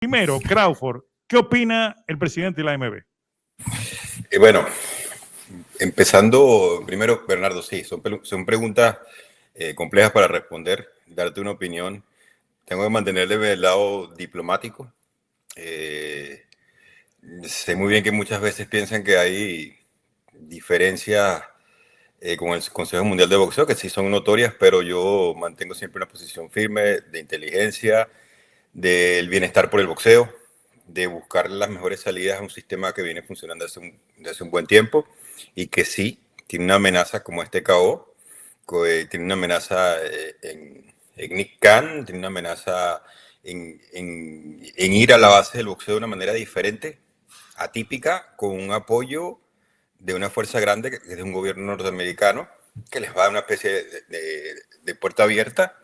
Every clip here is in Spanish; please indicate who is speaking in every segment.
Speaker 1: Primero, Crawford, ¿qué opina el presidente de la AMB?
Speaker 2: Bueno, empezando primero, Bernardo, sí, son preguntas complejas para responder, darte una opinión. Tengo que mantenerle el lado diplomático. Sé muy bien que muchas veces piensan que hay diferencias con el Consejo Mundial de Boxeo, que sí son notorias, pero yo mantengo siempre una posición firme de inteligencia, del bienestar por el boxeo, de buscar las mejores salidas a un sistema que viene funcionando desde un buen tiempo y que sí tiene una amenaza como este KO, tiene una amenaza en Nick Khan, tiene una amenaza en ir a la base del boxeo de una manera diferente, atípica, con un apoyo de una fuerza grande, que es de un gobierno norteamericano, que les va a dar una especie de puerta abierta.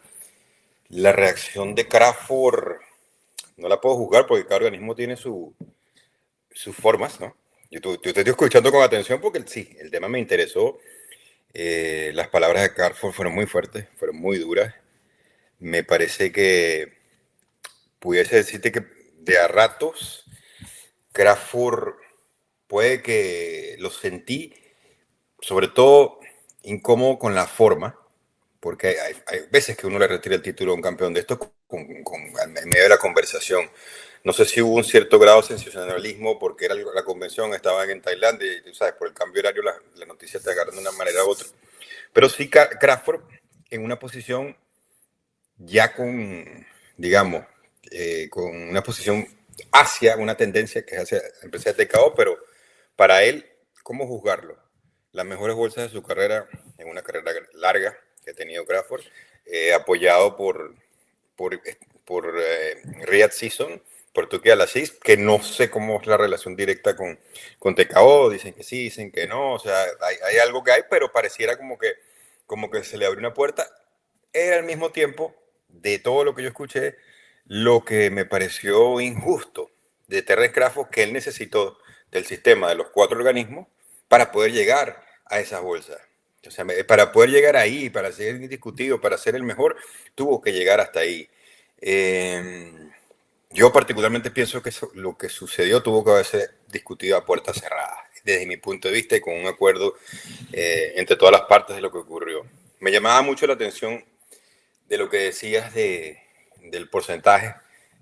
Speaker 2: La reacción de Crawford no la puedo juzgar porque cada organismo tiene sus formas, ¿no? Yo te estoy escuchando con atención porque sí, el tema me interesó. Las palabras de Crawford fueron muy fuertes, fueron muy duras. Me parece que pudiese decirte que de a ratos Crawford puede que lo sentí, sobre todo incómodo con la forma, porque hay veces que uno le retira el título a un campeón de estos en medio de la conversación. No sé si hubo un cierto grado de sensacionalismo porque era la convención, estaban en Tailandia y tú sabes, por el cambio horario la noticia te agarran de una manera u otra. Pero sí Crawford en una posición ya con, digamos, con una posición hacia una tendencia que es hacia la empresa de TKO, pero para él, ¿cómo juzgarlo? Las mejores bolsas de su carrera, en una carrera larga que ha tenido Crawford, apoyado por Riyad Season, por Turquía Al-Aziz, que no sé cómo es la relación directa con TKO, dicen que sí, dicen que no, o sea, hay algo que hay, pero pareciera como que se le abrió una puerta. Era al mismo tiempo, de todo lo que yo escuché, lo que me pareció injusto de Terence Crawford, que él necesitó del sistema de los 4 organismos para poder llegar a esas bolsas. O sea, para poder llegar ahí, para ser indiscutido, para ser el mejor, tuvo que llegar hasta ahí. Yo particularmente pienso que lo que sucedió tuvo que haberse discutido a puertas cerradas, desde mi punto de vista y con un acuerdo entre todas las partes de lo que ocurrió. Me llamaba mucho la atención de lo que decías del porcentaje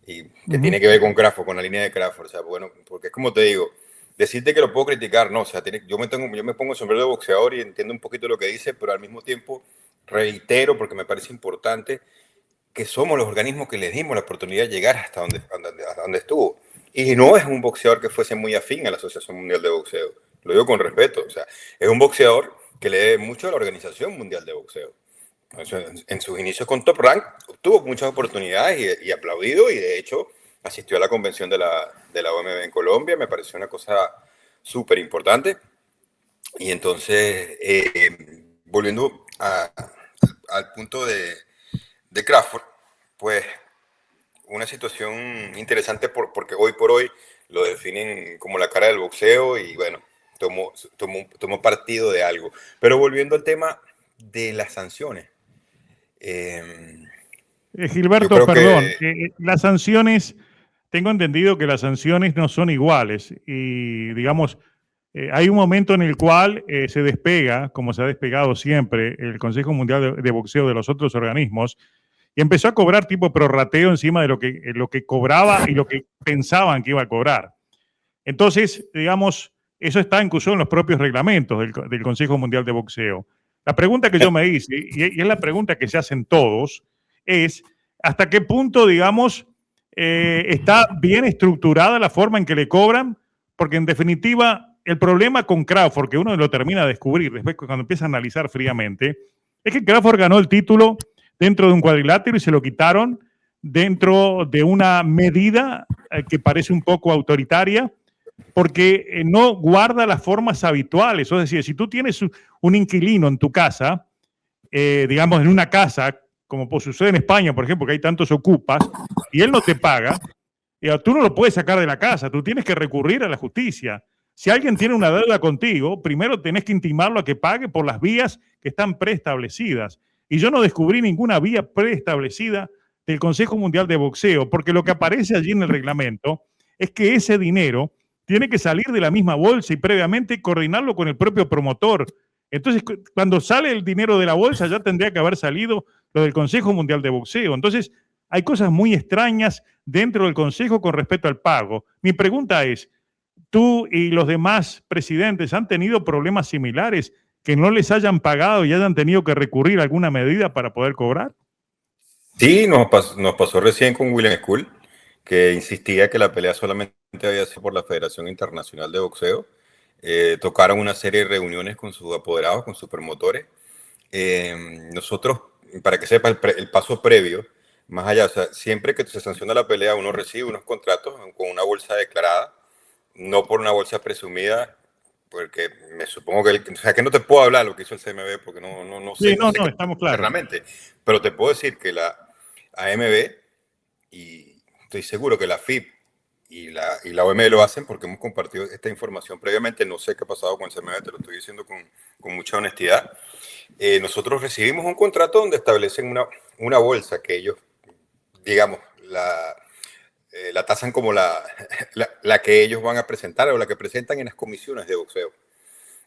Speaker 2: y que tiene que ver con Crawford, con la línea de Crawford. O sea, bueno, porque es como te digo, decirte que lo puedo criticar, no, o sea, yo me pongo el sombrero de boxeador y entiendo un poquito lo que dice, pero al mismo tiempo reitero, porque me parece importante, que somos los organismos que les dimos la oportunidad de llegar hasta donde estuvo. Y no es un boxeador que fuese muy afín a la Asociación Mundial de Boxeo, lo digo con respeto, o sea, es un boxeador que le debe mucho a la Organización Mundial de Boxeo. En sus inicios con Top Rank tuvo muchas oportunidades y aplaudido, y de hecho asistió a la convención de la OMB en Colombia. Me pareció una cosa súper importante. Y entonces, volviendo al punto de Crawford, pues una situación interesante porque hoy por hoy lo definen como la cara del boxeo y bueno, tomó partido de algo. Pero volviendo al tema de las sanciones.
Speaker 1: Gilberto, perdón, las sanciones, tengo entendido que las sanciones no son iguales y digamos, hay un momento en el cual se despega, como se ha despegado siempre, el Consejo Mundial de Boxeo de los otros organismos y empezó a cobrar tipo prorrateo encima de lo que cobraba y lo que pensaban que iba a cobrar. Entonces, digamos, eso está incluso en los propios reglamentos del Consejo Mundial de Boxeo. La pregunta que yo me hice, y es la pregunta que se hacen todos, es hasta qué punto, digamos, está bien estructurada la forma en que le cobran, porque en definitiva el problema con Crawford, que uno lo termina de descubrir después cuando empieza a analizar fríamente, es que Crawford ganó el título dentro de un cuadrilátero y se lo quitaron dentro de una medida que parece un poco autoritaria, porque no guarda las formas habituales. Es decir, si tú tienes un inquilino en tu casa, digamos en una casa, como sucede en España, por ejemplo, que hay tantos ocupas, y él no te paga, tú no lo puedes sacar de la casa, tú tienes que recurrir a la justicia. Si alguien tiene una deuda contigo, primero tenés que intimarlo a que pague por las vías que están preestablecidas. Y yo no descubrí ninguna vía preestablecida del Consejo Mundial de Boxeo, porque lo que aparece allí en el reglamento es que ese dinero tiene que salir de la misma bolsa y previamente coordinarlo con el propio promotor. Entonces, cuando sale el dinero de la bolsa, ya tendría que haber salido lo del Consejo Mundial de Boxeo. Entonces, hay cosas muy extrañas dentro del Consejo con respecto al pago. Mi pregunta es, ¿tú y los demás presidentes han tenido problemas similares que no les hayan pagado y hayan tenido que recurrir a alguna medida para poder cobrar?
Speaker 2: Sí, nos pasó recién con William School, que insistía que la pelea solamente había sido por la Federación Internacional de Boxeo. Tocaron una serie de reuniones con sus apoderados, con sus promotores. Nosotros, para que sepa el paso previo, más allá, o sea, siempre que se sanciona la pelea, uno recibe unos contratos con una bolsa declarada, no por una bolsa presumida, porque me supongo que, o sea, que no te puedo hablar lo que hizo el CMB, porque no
Speaker 1: Sí,
Speaker 2: sé, no
Speaker 1: no,
Speaker 2: sé
Speaker 1: no,
Speaker 2: qué
Speaker 1: estamos claros.
Speaker 2: internamente, pero te puedo decir que la AMB, y estoy seguro que la FIP y la OM lo hacen porque hemos compartido esta información previamente. No sé qué ha pasado con el CMB, te lo estoy diciendo con mucha honestidad. Nosotros recibimos un contrato donde establecen una bolsa que ellos, digamos, la tasan como la que ellos van a presentar o la que presentan en las comisiones de boxeo.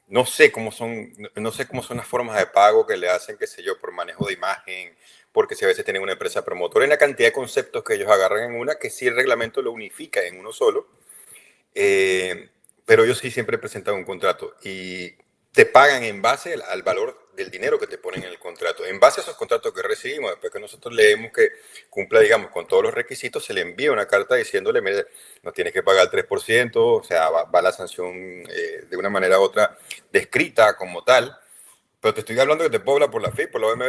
Speaker 2: No sé cómo son las formas de pago que le hacen, qué sé yo, por manejo de imagen, porque si a veces tienen una empresa promotora, en la cantidad de conceptos que ellos agarran en una, que sí el reglamento lo unifica en uno solo, eh, pero ellos sí siempre presentan un contrato y te pagan en base al valor del dinero que te ponen en el contrato. En base a esos contratos que recibimos, después que nosotros leemos que cumpla, digamos, con todos los requisitos, se le envía una carta diciéndole, mire, nos tienes que pagar el 3%, o sea, va la sanción de una manera u otra descrita como tal. Pero te estoy hablando que te puedo hablar por la FIP, por la OMB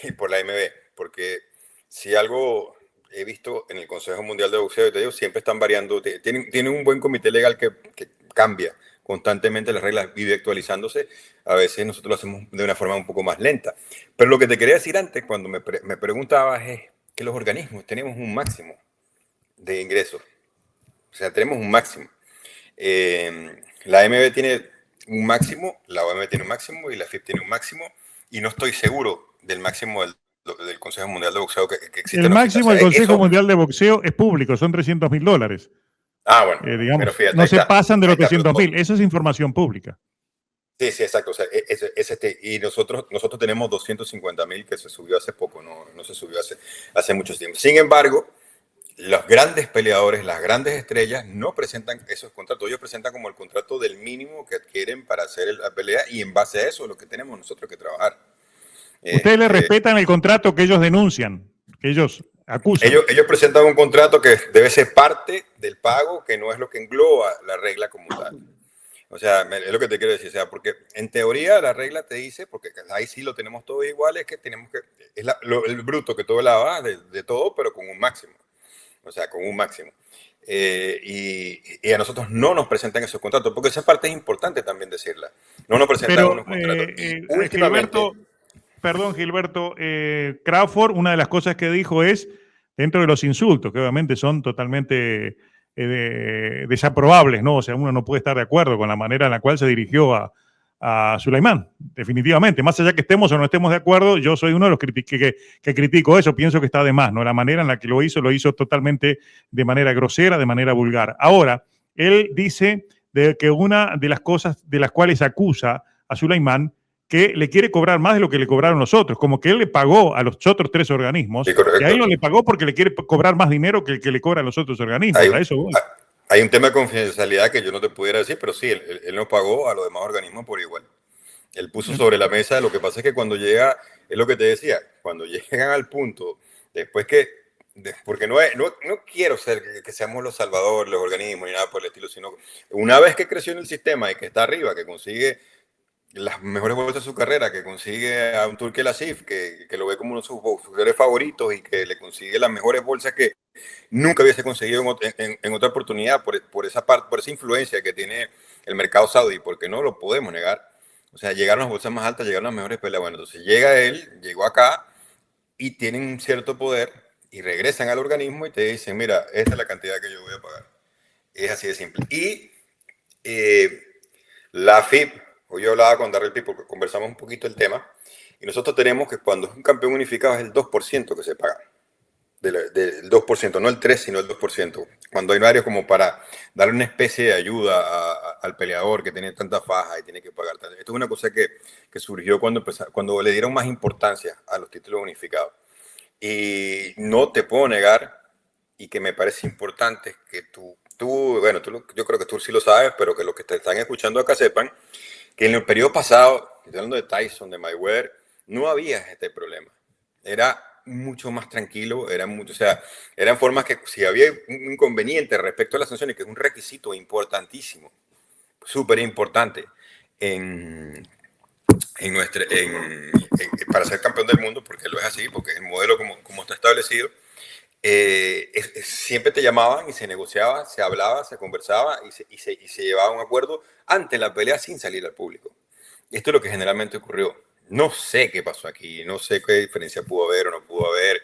Speaker 2: y por la MB, porque si algo he visto en el Consejo Mundial de Boxeo, te digo, siempre están variando, tienen un buen comité legal que cambia constantemente las reglas, vive actualizándose. A veces nosotros lo hacemos de una forma un poco más lenta. Pero lo que te quería decir antes, cuando me preguntabas, es que los organismos tenemos un máximo de ingresos. O sea, tenemos un máximo. La MB tiene un máximo, la OM tiene un máximo y la FIP tiene un máximo, y no estoy seguro del máximo del Consejo Mundial de Boxeo que existe
Speaker 1: El
Speaker 2: en la oficina. O
Speaker 1: máximo
Speaker 2: sea,
Speaker 1: del Consejo
Speaker 2: eso,
Speaker 1: Mundial de Boxeo es público, son $300.000.
Speaker 2: bueno, pero
Speaker 1: Digamos,
Speaker 2: fíjate,
Speaker 1: no se pasan de
Speaker 2: ahí
Speaker 1: los
Speaker 2: está,
Speaker 1: 300.000. Eso es información pública.
Speaker 2: sí, sí, exacto, o sea, y nosotros tenemos 250.000 que se subió hace poco, no se subió hace mucho tiempo. Sin embargo, los grandes peleadores, las grandes estrellas, no presentan esos contratos. Ellos presentan como el contrato del mínimo que adquieren para hacer la pelea, y en base a eso es lo que tenemos nosotros que trabajar.
Speaker 1: Ustedes le
Speaker 2: Este,
Speaker 1: respetan el contrato que ellos denuncian, que ellos acusan.
Speaker 2: ellos presentan un contrato que debe ser parte del pago, que no es lo que engloba la regla como tal. O sea, es lo que te quiero decir, o sea, porque en teoría la regla te dice, porque ahí sí lo tenemos todos igual, es que tenemos que, el bruto que todo lava de todo, pero con un máximo. O sea, con un máximo. Y a nosotros no nos presentan esos contratos, porque esa parte es importante también decirla. No nos presentan
Speaker 1: Pero,
Speaker 2: unos contratos. Y últimamente,
Speaker 1: Gilberto, perdón, Gilberto, Crawford, una de las cosas que dijo es, dentro de los insultos, que obviamente son totalmente desaprobables, ¿no? O sea, uno no puede estar de acuerdo con la manera en la cual se dirigió a Sulaimán, definitivamente. Más allá que estemos o no estemos de acuerdo, yo soy uno de los que critico eso, pienso que está de más, ¿no? La manera en la que lo hizo totalmente de manera grosera, de manera vulgar. Ahora, él dice de que una de las cosas de las cuales acusa a Sulaimán que le quiere cobrar más de lo que le cobraron los otros, como que él le pagó a los otros tres organismos
Speaker 2: sí,
Speaker 1: y a él
Speaker 2: correcto.
Speaker 1: no le pagó porque le quiere cobrar más dinero que el que le cobran los otros organismos.
Speaker 2: Hay,
Speaker 1: A eso voy.
Speaker 2: hay un tema de confidencialidad que yo no te pudiera decir, pero sí, él no pagó a los demás organismos por igual. Él puso sobre la mesa, lo que pasa es que cuando llega, es lo que te decía, cuando llegan al punto, después porque no quiero ser que seamos los salvadores, los organismos, ni nada por el estilo, sino una vez que creció en el sistema y que está arriba, que consigue las mejores vueltas de su carrera, que consigue a un Turki Lasif, que lo ve como uno de sus boxeadores favoritos y que le consigue las mejores bolsas que nunca hubiese conseguido en otra oportunidad por esa parte, por esa influencia que tiene el mercado saudí, porque no lo podemos negar. O sea, llegaron las bolsas más altas, llegaron las mejores peleas. Bueno, entonces llega él, llegó acá y tienen un cierto poder y regresan al organismo y te dicen, mira, esta es la cantidad que yo voy a pagar. Es así de simple. Y eh, la FIP, hoy yo hablaba con Darrell Pi porque conversamos un poquito el tema, y nosotros tenemos que cuando es un campeón unificado es el 2% que se paga. del 2%, no el 3, sino el 2%. Cuando hay varios como para darle una especie de ayuda al peleador que tiene tanta faja y tiene que pagar. Esto es una cosa que surgió cuando le dieron más importancia a los títulos unificados. Y no te puedo negar, y que me parece importante que bueno, yo creo que tú sí lo sabes, pero que los que te están escuchando acá sepan que en el periodo pasado, estoy hablando de Tyson, de Mayweather, no había este problema. Era mucho más tranquilo, o sea, eran formas que si había un inconveniente respecto a las sanciones, que es un requisito importantísimo, súper importante para ser campeón del mundo, porque lo es así, porque es el modelo como está establecido, siempre te llamaban y se negociaba, se hablaba, se conversaba y se llevaba a un acuerdo ante la pelea sin salir al público. Esto es lo que generalmente ocurrió. No sé qué pasó aquí, no sé qué diferencia pudo haber o no pudo haber.